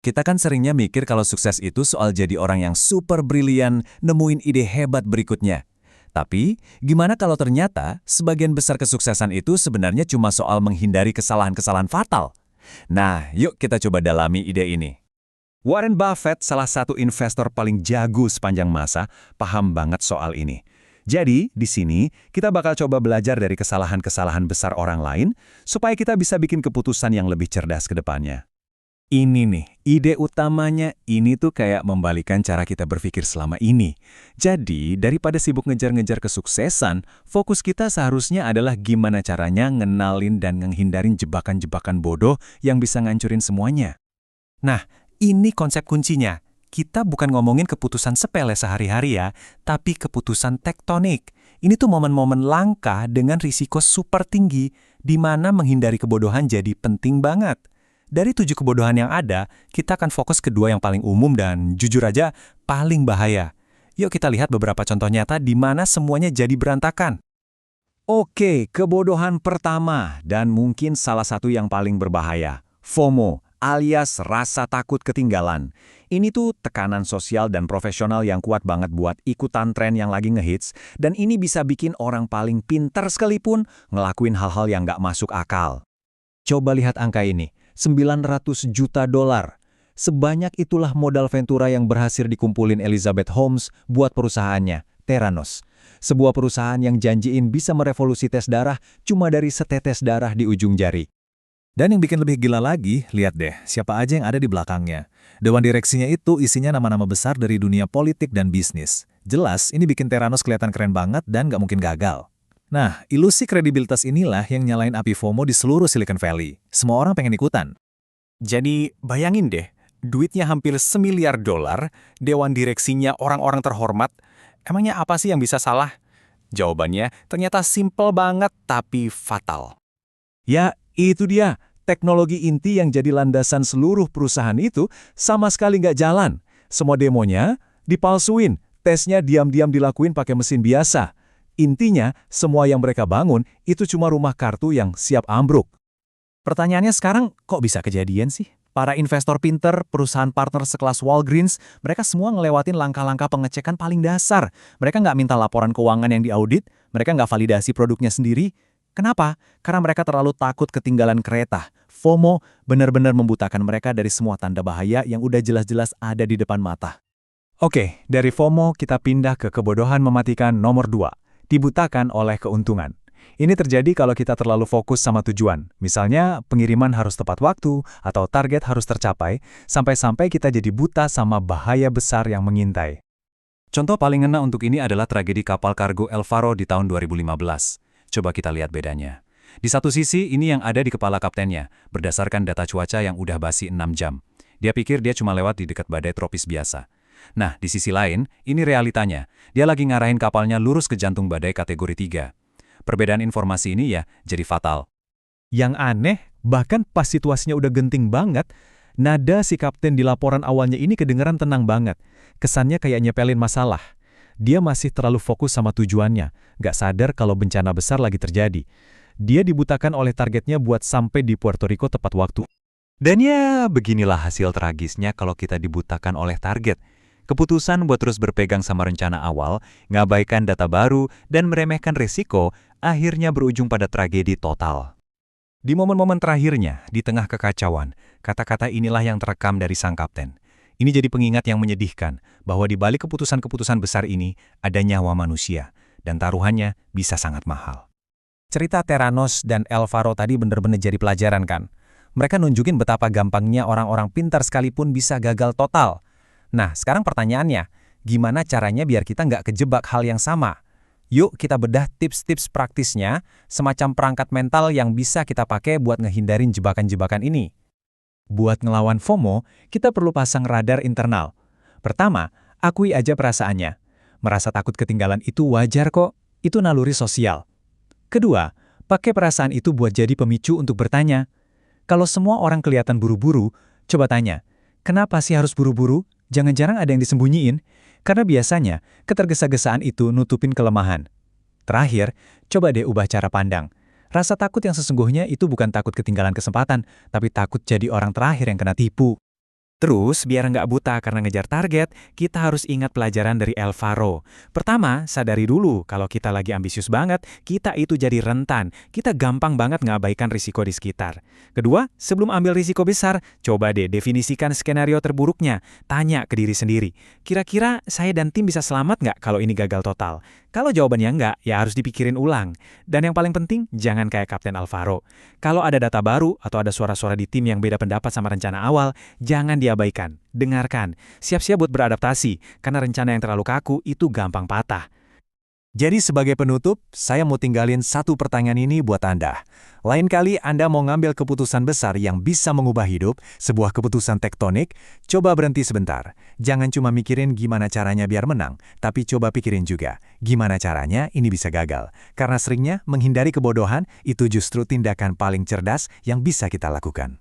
Kita kan seringnya mikir kalau sukses itu soal jadi orang yang super brilian, nemuin ide hebat berikutnya. Tapi, gimana kalau ternyata sebagian besar kesuksesan itu sebenarnya cuma soal menghindari kesalahan-kesalahan fatal? Nah, yuk kita coba dalami ide ini. Warren Buffett, salah satu investor paling jago sepanjang masa, paham banget soal ini. Jadi, di sini kita bakal coba belajar dari kesalahan-kesalahan besar orang lain supaya kita bisa bikin keputusan yang lebih cerdas ke depannya. Ini nih, ide utamanya ini tuh kayak membalikan cara kita berpikir selama ini. Jadi, daripada sibuk ngejar-ngejar kesuksesan, fokus kita seharusnya adalah gimana caranya ngenalin dan nghindarin jebakan-jebakan bodoh yang bisa ngancurin semuanya. Nah, ini konsep kuncinya. Kita bukan ngomongin keputusan sepele sehari-hari ya, tapi keputusan tektonik. Ini tuh momen-momen langka dengan risiko super tinggi, di mana menghindari kebodohan jadi penting banget. Dari 7 kebodohan yang ada, kita akan fokus ke 2 yang paling umum dan jujur aja paling bahaya. Yuk kita lihat beberapa contoh nyata di mana semuanya jadi berantakan. Oke, kebodohan pertama dan mungkin salah satu yang paling berbahaya. FOMO alias rasa takut ketinggalan. Ini tuh tekanan sosial dan profesional yang kuat banget buat ikutan tren yang lagi ngehits, dan ini bisa bikin orang paling pintar sekalipun ngelakuin hal-hal yang nggak masuk akal. Coba lihat angka ini. 900 juta dolar. Sebanyak itulah modal Ventura yang berhasil dikumpulin Elizabeth Holmes buat perusahaannya, Theranos. Sebuah perusahaan yang janjiin bisa merevolusi tes darah cuma dari setetes darah di ujung jari. Dan yang bikin lebih gila lagi, lihat deh, siapa aja yang ada di belakangnya. Dewan direksinya itu isinya nama-nama besar dari dunia politik dan bisnis. Jelas, ini bikin Theranos kelihatan keren banget dan nggak mungkin gagal. Nah, ilusi kredibilitas inilah yang nyalain api FOMO di seluruh Silicon Valley. Semua orang pengen ikutan. Jadi, bayangin deh, duitnya hampir $1 miliar, dewan direksinya orang-orang terhormat. Emangnya apa sih yang bisa salah? Jawabannya ternyata simple banget tapi fatal. Ya, itu dia. Teknologi inti yang jadi landasan seluruh perusahaan itu sama sekali nggak jalan. Semua demonya dipalsuin, tesnya diam-diam dilakuin pakai mesin biasa. Intinya, semua yang mereka bangun itu cuma rumah kartu yang siap ambruk. Pertanyaannya sekarang, kok bisa kejadian sih? Para investor pinter, perusahaan partner sekelas Walgreens, mereka semua ngelewatin langkah-langkah pengecekan paling dasar. Mereka nggak minta laporan keuangan yang diaudit, mereka nggak validasi produknya sendiri. Kenapa? Karena mereka terlalu takut ketinggalan kereta. FOMO benar-benar membutakan mereka dari semua tanda bahaya yang udah jelas-jelas ada di depan mata. Oke, dari FOMO kita pindah ke kebodohan mematikan nomor 2. Dibutakan oleh keuntungan. Ini terjadi kalau kita terlalu fokus sama tujuan. Misalnya, pengiriman harus tepat waktu atau target harus tercapai, sampai-sampai kita jadi buta sama bahaya besar yang mengintai. Contoh paling ngena untuk ini adalah tragedi kapal kargo El Faro di tahun 2015. Coba kita lihat bedanya. Di satu sisi, ini yang ada di kepala kaptennya, berdasarkan data cuaca yang udah basi 6 jam. Dia pikir dia cuma lewat di dekat badai tropis biasa. Nah, di sisi lain, ini realitanya. Dia lagi ngarahin kapalnya lurus ke jantung badai kategori 3. Perbedaan informasi ini ya jadi fatal. Yang aneh, bahkan pas situasinya udah genting banget, nada si kapten di laporan awalnya ini kedengeran tenang banget. Kesannya kayak nyepelin masalah. Dia masih terlalu fokus sama tujuannya, nggak sadar kalau bencana besar lagi terjadi. Dia dibutakan oleh targetnya buat sampai di Puerto Rico tepat waktu. Dan ya, beginilah hasil tragisnya kalau kita dibutakan oleh target. Keputusan buat terus berpegang sama rencana awal, ngabaikan data baru, dan meremehkan risiko, akhirnya berujung pada tragedi total. Di momen-momen terakhirnya, di tengah kekacauan, kata-kata inilah yang terekam dari sang kapten. Ini jadi pengingat yang menyedihkan, bahwa di balik keputusan-keputusan besar ini, ada nyawa manusia, dan taruhannya bisa sangat mahal. Cerita Theranos dan El Faro tadi benar-benar jadi pelajaran kan? Mereka nunjukin betapa gampangnya orang-orang pintar sekalipun bisa gagal total. Nah, sekarang pertanyaannya, gimana caranya biar kita nggak kejebak hal yang sama? Yuk kita bedah tips-tips praktisnya, semacam perangkat mental yang bisa kita pakai buat ngehindarin jebakan-jebakan ini. Buat ngelawan FOMO, kita perlu pasang radar internal. Pertama, akui aja perasaannya. Merasa takut ketinggalan itu wajar kok, itu naluri sosial. Kedua, pakai perasaan itu buat jadi pemicu untuk bertanya. Kalau semua orang kelihatan buru-buru, coba tanya, kenapa sih harus buru-buru? Jangan-jangan ada yang disembunyiin, karena biasanya ketergesa-gesaan itu nutupin kelemahan. Terakhir, coba deh ubah cara pandang. Rasa takut yang sesungguhnya itu bukan takut ketinggalan kesempatan, tapi takut jadi orang terakhir yang kena tipu. Terus, biar nggak buta karena ngejar target, kita harus ingat pelajaran dari Alvaro. Pertama, sadari dulu kalau kita lagi ambisius banget, kita itu jadi rentan. Kita gampang banget ngabaikan risiko di sekitar. Kedua, sebelum ambil risiko besar, coba deh definisikan skenario terburuknya. Tanya ke diri sendiri, kira-kira saya dan tim bisa selamat nggak kalau ini gagal total? Kalau jawabannya nggak, ya harus dipikirin ulang. Dan yang paling penting, jangan kayak Kapten Alvaro. Kalau ada data baru atau ada suara-suara di tim yang beda pendapat sama rencana awal, jangan diabaikan, dengarkan, siap-siap buat beradaptasi, karena rencana yang terlalu kaku itu gampang patah. Jadi sebagai penutup, saya mau tinggalin satu pertanyaan ini buat Anda. Lain kali Anda mau ngambil keputusan besar yang bisa mengubah hidup, sebuah keputusan tektonik, coba berhenti sebentar. Jangan cuma mikirin gimana caranya biar menang, tapi coba pikirin juga, gimana caranya ini bisa gagal. Karena seringnya menghindari kebodohan itu justru tindakan paling cerdas yang bisa kita lakukan.